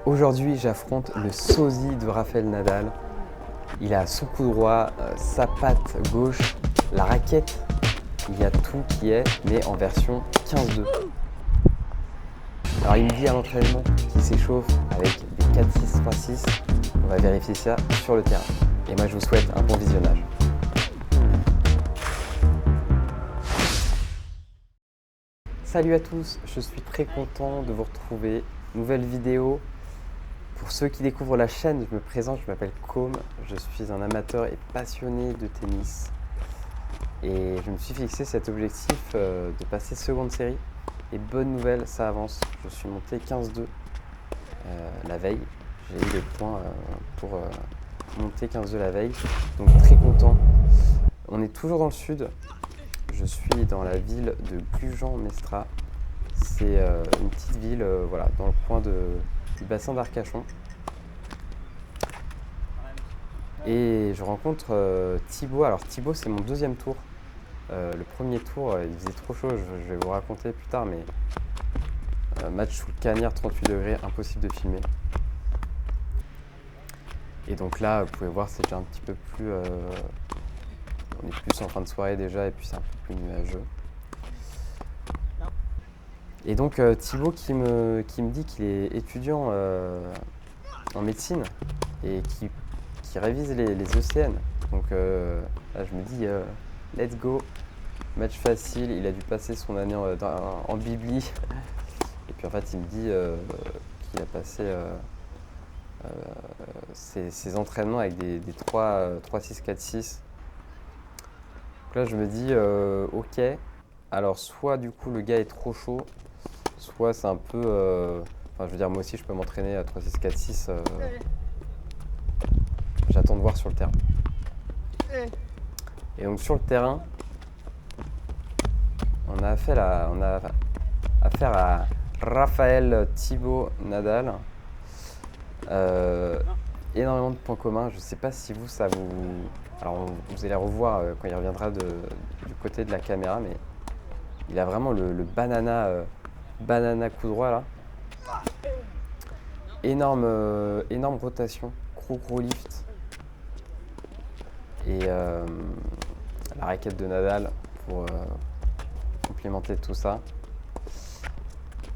Aujourd'hui, j'affronte le sosie de Rafael Nadal. Il a son coup droit, sa patte gauche, la raquette. Il y a tout qui est, mais en version 15-2. Alors il me dit à l'entraînement qu'il s'échauffe avec des 4-6, 3-6. On va vérifier ça sur le terrain. Et moi je vous souhaite un bon visionnage. Salut à tous, je suis très content de vous retrouver. Nouvelle vidéo. Pour ceux qui découvrent la chaîne, je me présente, je m'appelle Com, je suis un amateur et passionné de tennis. Et je me suis fixé cet objectif de passer seconde série. Et bonne nouvelle, ça avance. Je suis monté 15-2 la veille. J'ai eu les points pour monter 15-2 la veille. Donc très content. On est toujours dans le sud. Je suis dans la ville de Gujan-Mestras. C'est une petite ville voilà, dans le coin du bassin d'Arcachon. Et je rencontre Thibaut. Alors Thibaut, c'est mon deuxième tour. Le premier tour, il faisait trop chaud, je vais vous raconter plus tard, mais match sous le cagnard, 38 degrés, impossible de filmer. Et donc là, vous pouvez voir, c'est déjà un petit peu plus... on est plus en fin de soirée déjà, et puis c'est un peu plus nuageux. Et donc Thibaut qui me dit qu'il est étudiant en médecine et qui révise les ECN. Donc là, je me dis, let's go. Match facile, il a dû passer son année en bibli. Et puis en fait, il me dit qu'il a passé ses entraînements avec des 3-6, 4-6. Donc là, je me dis, ok, alors soit du coup le gars est trop chaud, soit c'est un peu... enfin, je veux dire, moi aussi, je peux m'entraîner à 3-6, 4-6. J'attends de voir sur le terrain. Et donc sur le terrain, on a affaire à Rafael Thibaut Nadal. Énormément de points communs. Je ne sais pas si ça vous... Alors vous allez revoir quand il reviendra du côté de la caméra, mais il a vraiment le banana coup droit là. Énorme rotation, gros lift. Et la raquette de Nadal pour complémenter tout ça.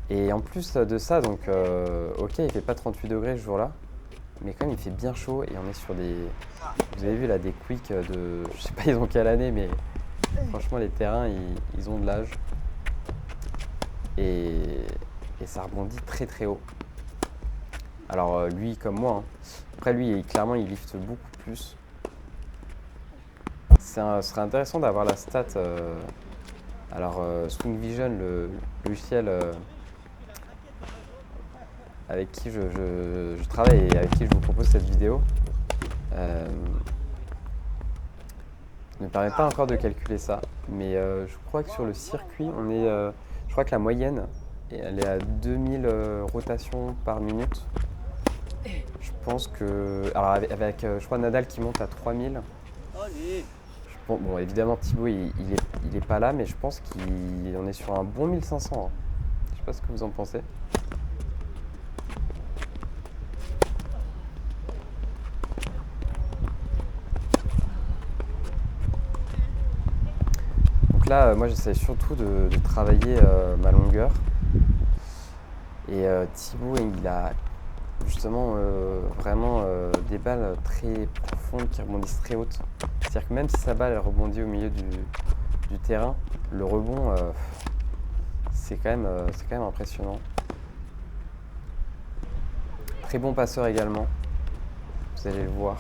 Et en plus de ça, donc ok, il fait pas 38 degrés ce jour-là, mais quand même il fait bien chaud et on est sur des... Vous avez vu là des quicks de... Je sais pas ils ont quelle année, mais franchement les terrains ils ont de l'âge. Et ça rebondit très haut. Alors lui comme moi, hein. Après lui clairement il lifte beaucoup plus. Ce serait intéressant d'avoir la stat. Alors Swing Vision, le logiciel avec qui je travaille et avec qui je vous propose cette vidéo, ne permet pas encore de calculer ça. Mais je crois que sur le circuit, on est, je crois que la moyenne, elle est à 2000 rotations par minute. Je pense que... Alors avec je crois Nadal qui monte à 3000. Bon, évidemment Thibaut il est pas là, mais je pense qu'on est sur un bon 1500. Hein. Je sais pas ce que vous en pensez. Donc là, moi j'essaie surtout de travailler ma longueur. Et Thibaut il a justement vraiment des balles très profondes qui rebondissent très hautes. C'est-à-dire que même si sa balle elle rebondit au milieu du terrain, le rebond c'est quand même impressionnant. Très bon passeur également, vous allez le voir.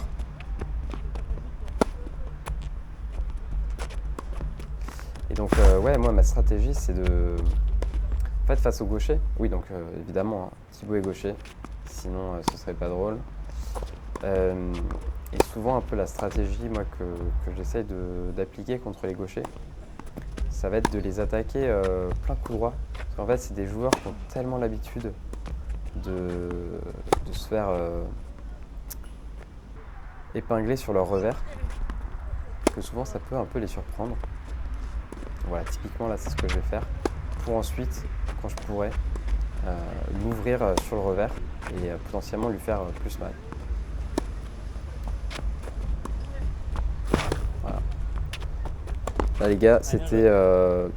Et donc ouais, moi ma stratégie c'est de... En fait face au gaucher, oui donc évidemment hein, Thibaut est gaucher, sinon ce serait pas drôle. Et souvent un peu la stratégie moi que j'essaye d'appliquer contre les gauchers, ça va être de les attaquer plein coup droit. Parce qu'en fait c'est des joueurs qui ont tellement l'habitude de se faire épingler sur leur revers que souvent ça peut un peu les surprendre. Voilà, typiquement là c'est ce que je vais faire pour ensuite, quand je pourrai, l'ouvrir sur le revers et potentiellement lui faire plus mal. Voilà. Là les gars, c'était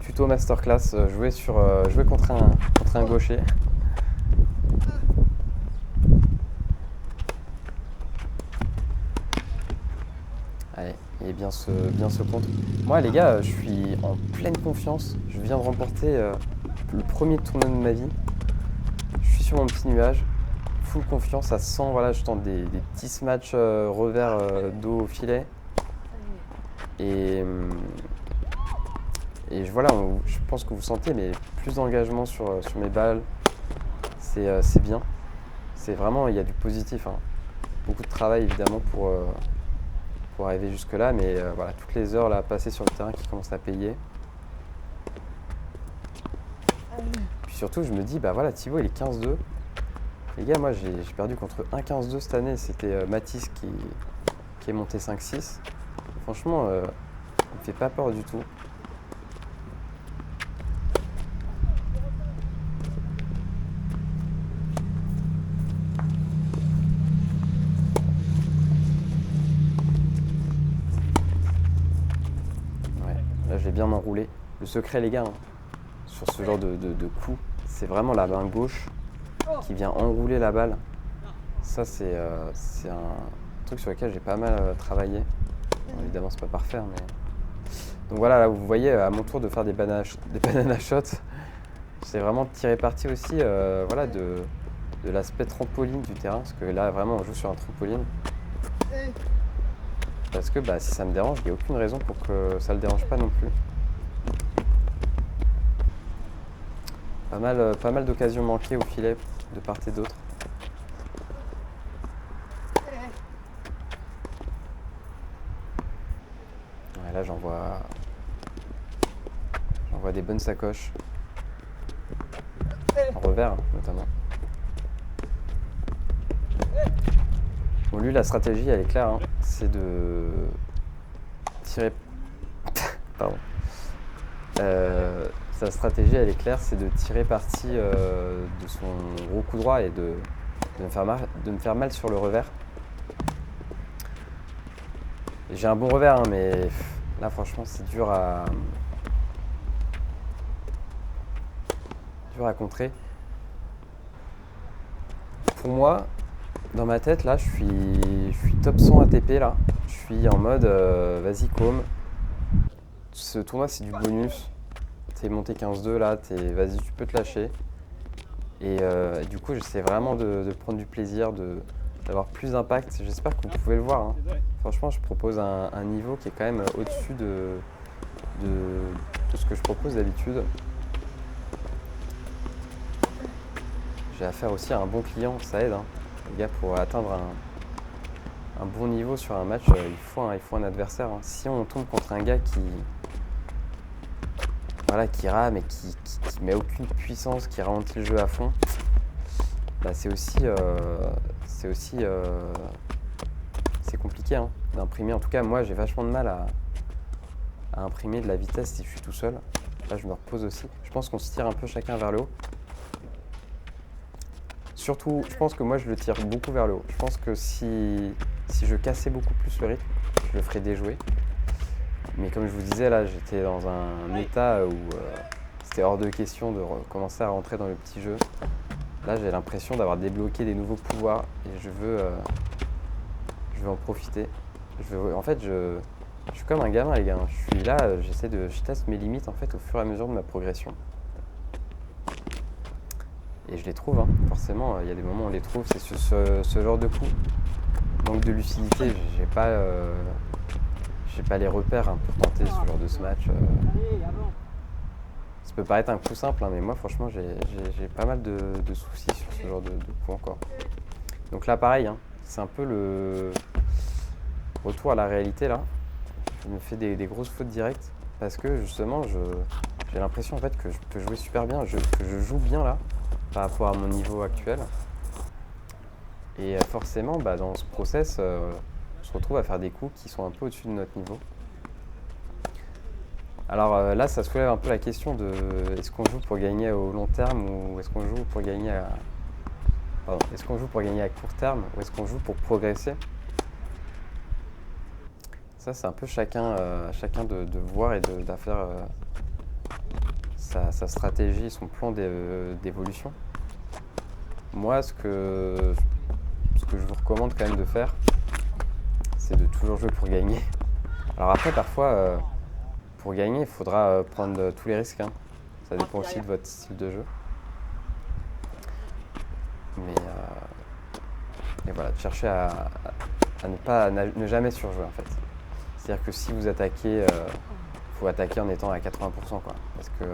tuto masterclass, jouer contre un gaucher. Allez, et bien ce contre. Moi les gars, je suis en pleine confiance. Je viens de remporter le premier tournoi de ma vie. Je suis sur mon petit nuage. Full confiance, ça sent, voilà, je tente des petits smash revers dos au filet. Et voilà, je pense que vous sentez mais plus d'engagement sur mes balles. C'est bien. C'est vraiment, il y a du positif. Hein. Beaucoup de travail évidemment pour arriver jusque là, mais voilà, toutes les heures là, passées sur le terrain qui commencent à payer. Puis surtout, je me dis, bah voilà, Thibaut il est 15-2. Les gars, moi j'ai perdu contre 1-15-2 cette année. C'était Mathis qui est monté 5-6. Franchement, il me fait pas peur du tout. Ouais, là j'ai bien enroulé. Le secret, les gars, hein, sur ce genre de coup, c'est vraiment la main gauche qui vient enrouler la balle. Ça, c'est un truc sur lequel j'ai pas mal travaillé. Bon, évidemment, c'est pas parfait, mais... Donc voilà, là, vous voyez, à mon tour de faire des banana shots, c'est vraiment tirer parti aussi voilà, de l'aspect trampoline du terrain, parce que là, vraiment, on joue sur un trampoline. Parce que bah, si ça me dérange, il n'y a aucune raison pour que ça ne le dérange pas non plus. Pas mal d'occasions manquées au filet de part et d'autre. Ouais, là, j'envoie des bonnes sacoches. En revers, notamment. Bon, lui, la stratégie, elle est claire. Hein. C'est de tirer... Pardon. Sa stratégie, elle est claire, c'est de tirer parti de son gros coup droit et de me faire mal sur le revers. J'ai un bon revers, hein, mais là, franchement, c'est dur à contrer. Pour moi, dans ma tête, là, je suis top 100 ATP, là. Je suis en mode, vas-y, com. Ce tournoi, c'est du bonus. T'es monté 15-2, là, vas-y, tu peux te lâcher. Et du coup, j'essaie vraiment de prendre du plaisir, d'avoir plus d'impact. J'espère que vous pouvez le voir. Hein. Franchement, je propose un niveau qui est quand même au-dessus de ce que je propose d'habitude. J'ai affaire aussi à un bon client, ça aide. Hein. Les gars, pour atteindre un bon niveau sur un match, il faut un adversaire. Hein. Si on tombe contre un gars qui rame et qui met aucune puissance, qui ralentit le jeu à fond, bah c'est compliqué hein, d'imprimer. En tout cas, moi, j'ai vachement de mal à imprimer de la vitesse si je suis tout seul. Là, je me repose aussi. Je pense qu'on se tire un peu chacun vers le haut. Surtout, je pense que moi, je le tire beaucoup vers le haut. Je pense que si je cassais beaucoup plus le rythme, je le ferais déjouer. Mais comme je vous disais, là, j'étais dans un état où c'était hors de question de commencer à rentrer dans le petit jeu. Là, j'ai l'impression d'avoir débloqué des nouveaux pouvoirs et je veux en profiter. En fait, je suis comme un gamin, les gars. Je suis là, je teste mes limites en fait au fur et à mesure de ma progression. Et je les trouve, hein. Forcément, il y a des moments où on les trouve, c'est sur ce genre de coup. Manque de lucidité, j'ai pas les repères hein, pour tenter ce genre de smash. Ça peut paraître un coup simple, hein, mais moi franchement j'ai pas mal de soucis sur ce genre de coup encore. Donc là pareil, hein, c'est un peu le retour à la réalité là. Je me fais des grosses fautes directes parce que justement j'ai l'impression en fait que je peux jouer super bien, que je joue bien là par rapport à mon niveau actuel. Et forcément bah, dans ce process, on se retrouve à faire des coups qui sont un peu au-dessus de notre niveau. Alors là, ça soulève un peu la question de est-ce qu'on joue pour gagner au long terme ou est-ce qu'on joue pour gagner à... Pardon, est-ce qu'on joue pour gagner à court terme ou est-ce qu'on joue pour progresser? Ça, c'est un peu chacun de voir et de faire sa stratégie, son plan d'évolution. Moi, ce que je vous recommande quand même de faire, c'est de toujours jouer pour gagner. Alors après, parfois, pour gagner, il faudra prendre tous les risques, hein. Ça dépend aussi de votre style de jeu. Mais et voilà, de chercher à ne jamais surjouer en fait. C'est-à-dire que si vous attaquez, faut attaquer en étant à 80%, quoi, parce que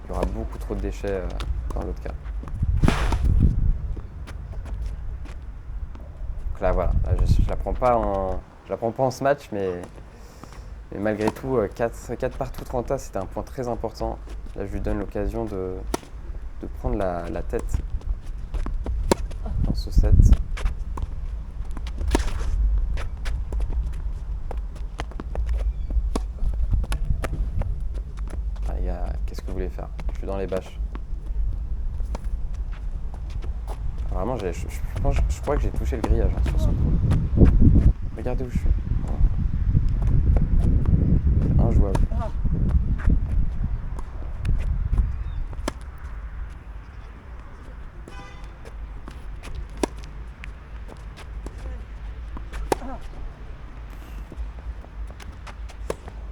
il y aura beaucoup trop de déchets dans l'autre cas. Donc là voilà, là, je la prends pas en ce match, mais malgré tout, 4 partout 30 A, c'était un point très important. Là, je lui donne l'occasion de prendre la tête dans ce set. Ah, les gars, qu'est-ce que vous voulez faire? Je suis dans les bâches. Vraiment, je crois que j'ai touché le grillage hein, sur ce coup. Regardez où je suis. C'est injouable.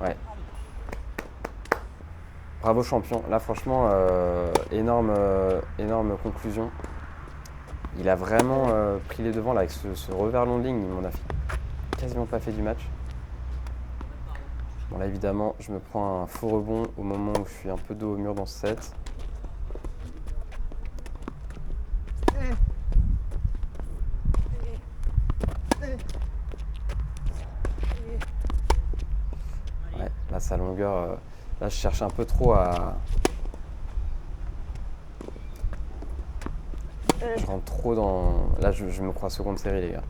Ouais. Bravo champion. Là franchement, énorme conclusion. Il a vraiment pris les devants là, avec ce revers long de ligne. Il m'en a quasiment pas fait du match. Bon là évidemment, je me prends un faux rebond au moment où je suis un peu dos au mur dans ce set. Ouais, là sa longueur, là je cherche un peu trop à... Je rentre trop dans... Là je me crois seconde série les gars.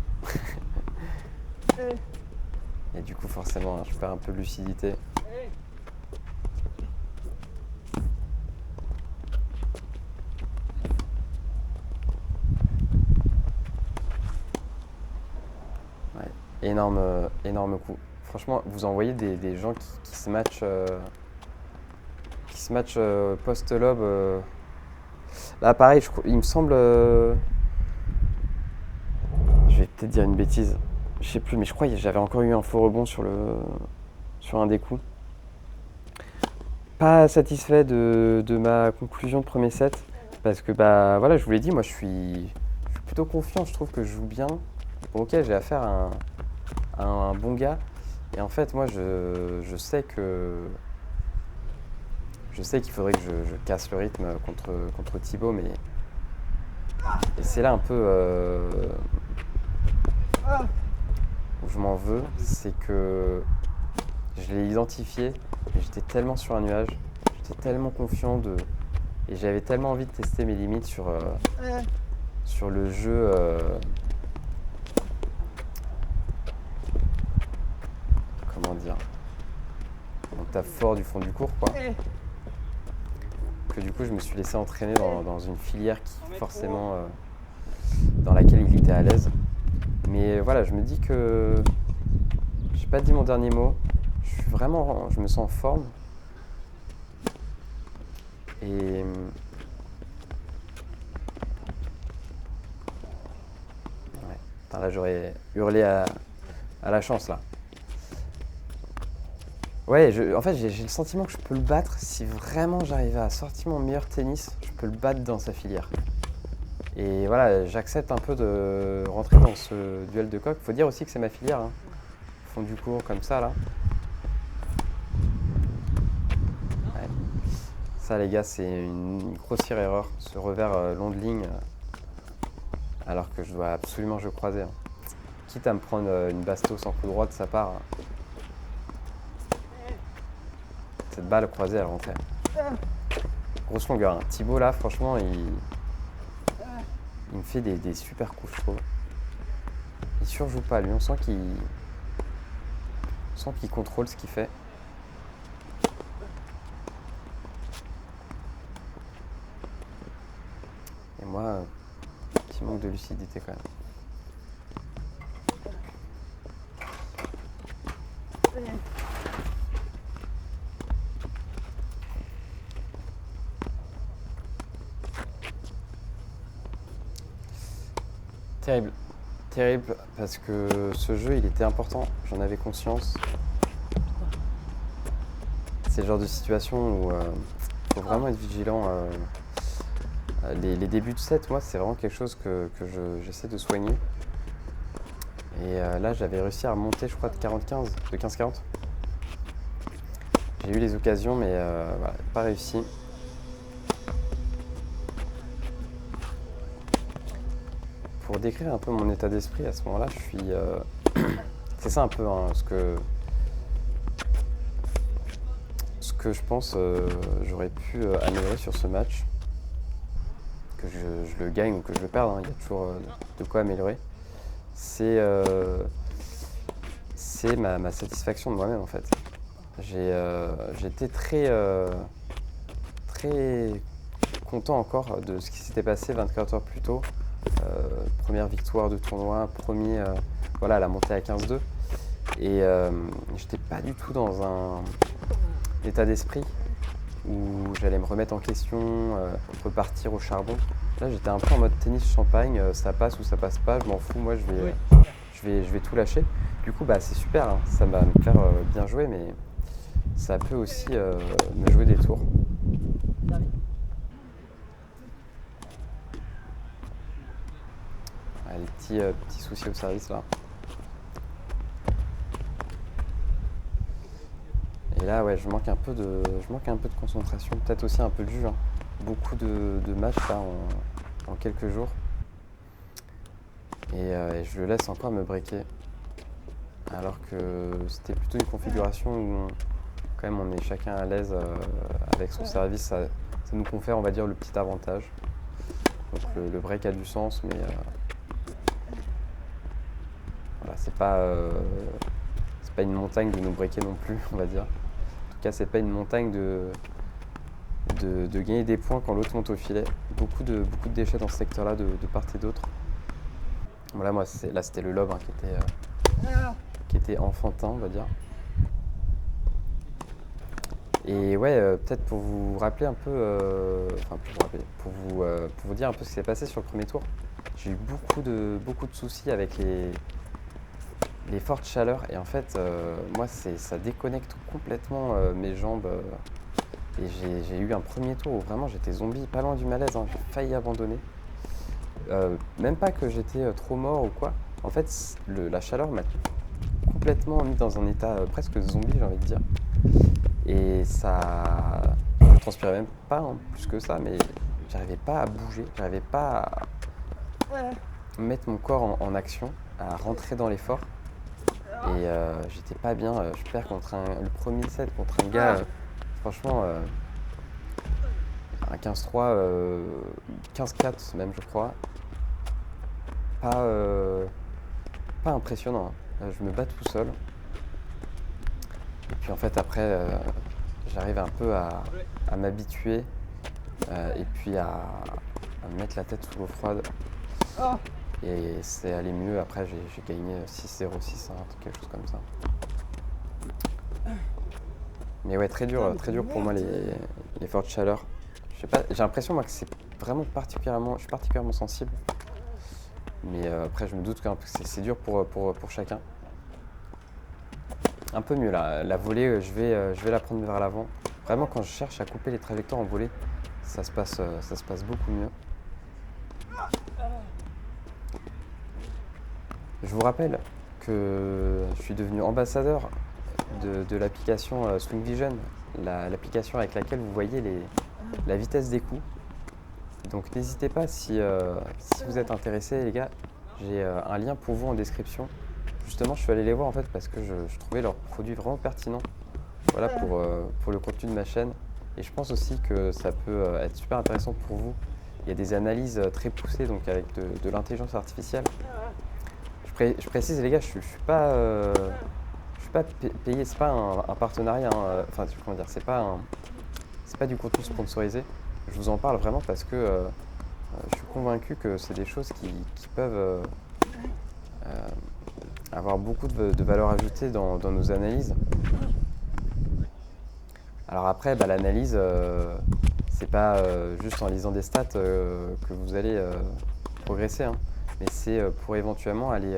Et du coup forcément, je perds un peu de lucidité. Ouais, énorme coup. Franchement, vous en voyez des gens qui se matchent post-lob. Là pareil, il me semble... Je vais peut-être dire une bêtise. Je sais plus, mais je crois que j'avais encore eu un faux rebond sur un des coups. Pas satisfait de ma conclusion de premier set, parce que bah voilà, je vous l'ai dit, moi je suis plutôt confiant, je trouve que je joue bien. Bon, ok, j'ai affaire à un bon gars, et en fait moi je sais qu'il faudrait que je casse le rythme contre Thibaut, mais et c'est là un peu où je m'en veux, c'est que je l'ai identifié, mais j'étais tellement sur un nuage, j'étais tellement confiant et j'avais tellement envie de tester mes limites sur le jeu. Comment dire? On tape fort du fond du cours, quoi. Que du coup, je me suis laissé entraîner dans une filière qui, forcément, dans laquelle il était à l'aise. Mais voilà, je me dis que j'ai pas dit mon dernier mot. Je me sens en forme. Et ouais. Putain, là, j'aurais hurlé à la chance là. Ouais, en fait, j'ai le sentiment que je peux le battre si vraiment j'arrivais à sortir mon meilleur tennis. Je peux le battre dans sa filière. Et voilà, j'accepte un peu de rentrer dans ce duel de coq. Faut dire aussi que c'est ma filière, hein. Fond du cours comme ça là. Ouais. Ça les gars, c'est une grossière erreur, ce revers long de ligne, alors que je dois absolument jeu croisé, hein. Quitte à me prendre une bastos en coup droit de sa part. Cette balle croisée, elle rentrait. Grosse longueur, hein. Thibaut là, franchement, il me fait des super coups, je trouve. Il surjoue pas, lui, on sent qu'il contrôle ce qu'il fait. de lucidité quand même. Terrible. Terrible parce que ce jeu il était important, j'en avais conscience. C'est le genre de situation où il faut vraiment être vigilant. Les débuts de set, moi, c'est vraiment quelque chose que j'essaie de soigner. Et là, j'avais réussi à remonter, je crois, de 15-40. J'ai eu les occasions, mais voilà, pas réussi. Pour décrire un peu mon état d'esprit à ce moment-là, je suis... c'est ça un peu hein, ce que je pense j'aurais pu améliorer sur ce match. Que je le gagne ou que je le perde, hein, il y a toujours de quoi améliorer. C'est ma satisfaction de moi-même en fait. J'étais très content encore de ce qui s'était passé 24 heures plus tôt. Première victoire de tournoi, voilà, la montée à 15-2. Et j'étais pas du tout dans un état d'esprit où j'allais me remettre en question, repartir au charbon. Là, j'étais un peu en mode tennis champagne, ça passe ou ça passe pas, je m'en fous, moi je vais tout lâcher. Du coup, bah, c'est super, hein, ça va me faire bien jouer, mais ça peut aussi me jouer des tours. Ah, les petits soucis au service là. Et là, ouais, je manque un peu de concentration, peut-être aussi un peu de jus. Hein. Beaucoup de matchs là en quelques jours. Et je le laisse encore me breaker. Alors que c'était plutôt une configuration où quand même on est chacun à l'aise avec son service. Ça nous confère, on va dire, le petit avantage. Donc le break a du sens, mais voilà, c'est pas une montagne de nous breaker non plus, on va dire. En tout cas, c'est pas une montagne de gagner des points quand l'autre monte au filet. Beaucoup de déchets dans ce secteur-là de part et d'autre. Voilà, moi, là, c'était le lob hein, qui était enfantin, on va dire. Et ouais, peut-être pour vous rappeler un peu, pour vous dire un peu ce qui s'est passé sur le premier tour. J'ai eu beaucoup de soucis avec les fortes chaleurs et en fait, moi, ça déconnecte complètement mes jambes. Et j'ai eu un premier tour où vraiment j'étais zombie, pas loin du malaise, hein, j'ai failli abandonner. Même pas que j'étais trop mort ou quoi. En fait, la chaleur m'a complètement mis dans un état presque zombie, j'ai envie de dire. Et ça... Je transpirais même pas hein, plus que ça, mais j'arrivais pas à bouger, j'arrivais pas à mettre mon corps en action, à rentrer dans l'effort. Et j'étais pas bien, je perds le premier set contre un gars, franchement, un 15-3, 15-4 même je crois. Pas impressionnant, hein. Je me bats tout seul. Et puis en fait après, j'arrive un peu à m'habituer et puis à me mettre la tête sous l'eau froide. Et c'est allé mieux, après j'ai gagné 6-0, 6-1, quelque chose comme ça. Mais ouais, très dur pour moi les fortes chaleurs. Je sais pas, j'ai l'impression moi que c'est vraiment je suis particulièrement sensible. Mais après je me doute que c'est dur pour chacun. Un peu mieux là, la volée je vais la prendre vers l'avant. Vraiment quand je cherche à couper les trajectoires en volée, ça se passe beaucoup mieux. Je vous rappelle que je suis devenu ambassadeur de l'application Swing Vision, l'application avec laquelle vous voyez la vitesse des coups. Donc n'hésitez pas si vous êtes intéressés les gars, j'ai un lien pour vous en description. Justement je suis allé les voir en fait parce que je trouvais leurs produits vraiment pertinents, voilà, pour le contenu de ma chaîne. Et je pense aussi que ça peut être super intéressant pour vous. Il y a des analyses très poussées donc avec de l'intelligence artificielle. Je précise les gars, je suis pas payé, c'est pas un partenariat, hein, enfin comment dire, c'est pas du contenu sponsorisé. Je vous en parle vraiment parce que je suis convaincu que c'est des choses qui peuvent avoir beaucoup de valeur ajoutée dans nos analyses. Alors après, l'analyse, c'est pas juste en lisant des stats que vous allez progresser, hein, mais c'est pour éventuellement aller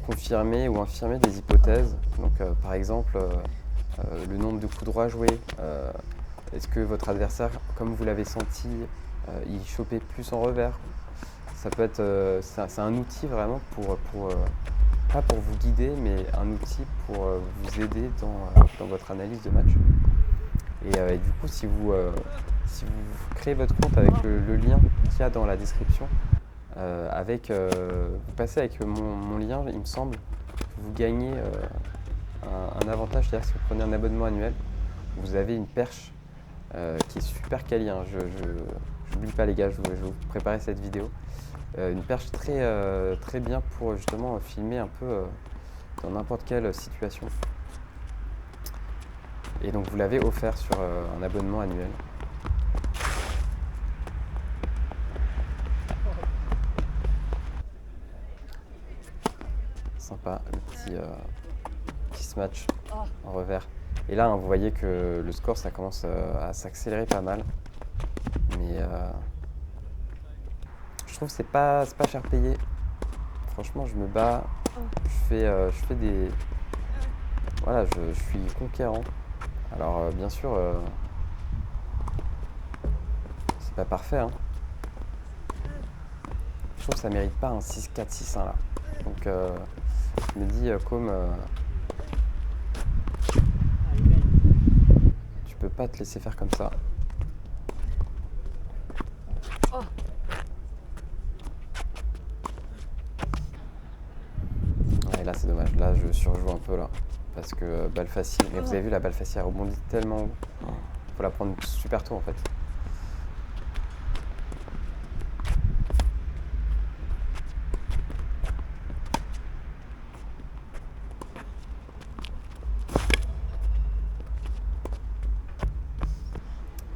confirmer ou infirmer des hypothèses. Donc par exemple, le nombre de coups droits joués, est-ce que votre adversaire, comme vous l'avez senti, il chopait plus en revers? Ça peut être, c'est un outil vraiment pas pour vous guider, mais un outil pour vous aider dans votre analyse de match. Et du coup, si vous créez votre compte avec le lien qu'il y a dans la description, vous passez avec mon lien, il me semble, vous gagnez un avantage, c'est-à-dire que si vous prenez un abonnement annuel, vous avez une perche qui est super quali, hein. J'oublie pas les gars, je vais vous préparer cette vidéo. Une perche très bien pour justement filmer un peu dans n'importe quelle situation. Et donc vous l'avez offert sur un abonnement annuel. Sympa, le petit smash en revers. Et là, hein, vous voyez que le score, ça commence à s'accélérer pas mal. Mais je trouve que c'est pas cher payé. Franchement, je me bats, je fais des... Voilà, je suis conquérant. Alors bien sûr, c'est pas parfait, hein. Je trouve que ça mérite pas un 6-4, 6-1 là. Donc je me dis, comme tu peux pas te laisser faire comme ça. Ouais, là c'est dommage, là je surjoue un peu là. Parce que balle facile, mais vous avez vu la balle facile, elle rebondit tellement haut. Faut la prendre super tôt en fait.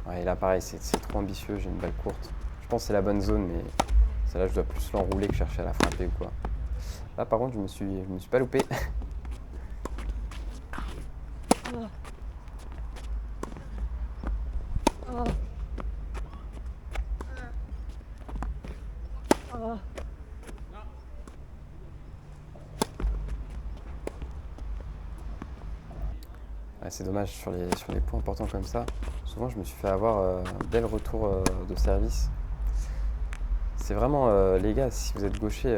Ouais, et là pareil, c'est trop ambitieux, j'ai une balle courte. Je pense que c'est la bonne zone, mais celle-là je dois plus l'enrouler que chercher à la frapper ou quoi. Là par contre je me suis pas loupé. Ouais, c'est dommage sur les points importants comme ça. Souvent je me suis fait avoir dès le retour de service. C'est vraiment, les gars, si vous êtes gaucher,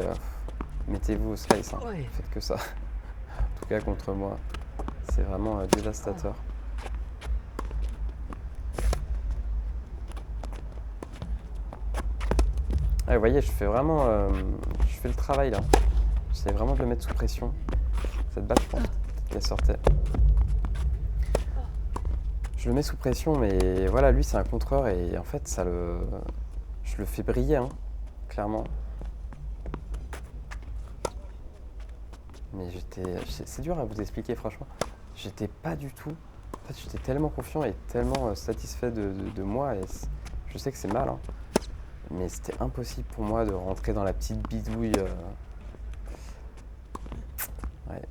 mettez-vous au slice, hein. Faites que ça. En tout cas contre moi, c'est vraiment dévastateur. Ouais, vous voyez, je fais le travail là. J'essaie vraiment de le mettre sous pression. Cette balle, je pense peut-être qu'elle sortait. Je le mets sous pression, mais voilà, lui c'est un contreur et en fait je le fais briller, hein, clairement. Mais c'est dur à vous expliquer franchement. J'étais pas du tout. En fait, j'étais tellement confiant et tellement satisfait de moi et je sais que c'est mal, hein, mais c'était impossible pour moi de rentrer dans la petite bidouille. Ouais.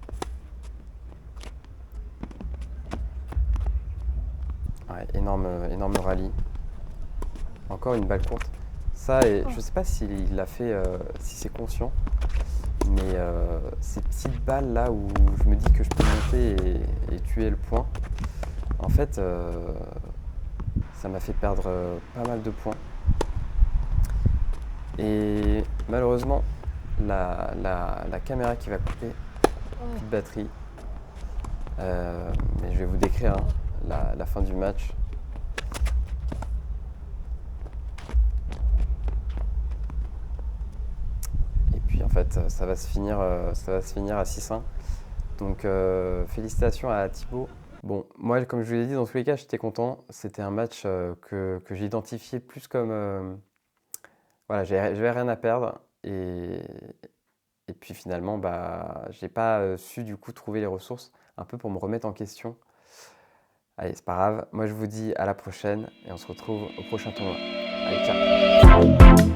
Ouais, énorme rallye. Encore une balle courte. Ça, et je sais pas s'il l'a fait, si c'est conscient, mais ces petites balles là où je me dis que je peux monter et tuer le point, en fait, ça m'a fait perdre pas mal de points. Et malheureusement, la caméra qui va couper, plus de batterie. Mais je vais vous décrire, hein, la fin du match. Et puis en fait, ça va se finir à 6-1. Donc félicitations à Thibaut. Bon, moi, comme je vous l'ai dit, dans tous les cas, j'étais content. C'était un match que j'ai identifié plus comme... voilà, j'avais rien à perdre. Et puis finalement, j'ai pas su du coup trouver les ressources un peu pour me remettre en question. Allez, c'est pas grave. Moi, je vous dis à la prochaine et on se retrouve au prochain tournoi. Allez, ciao!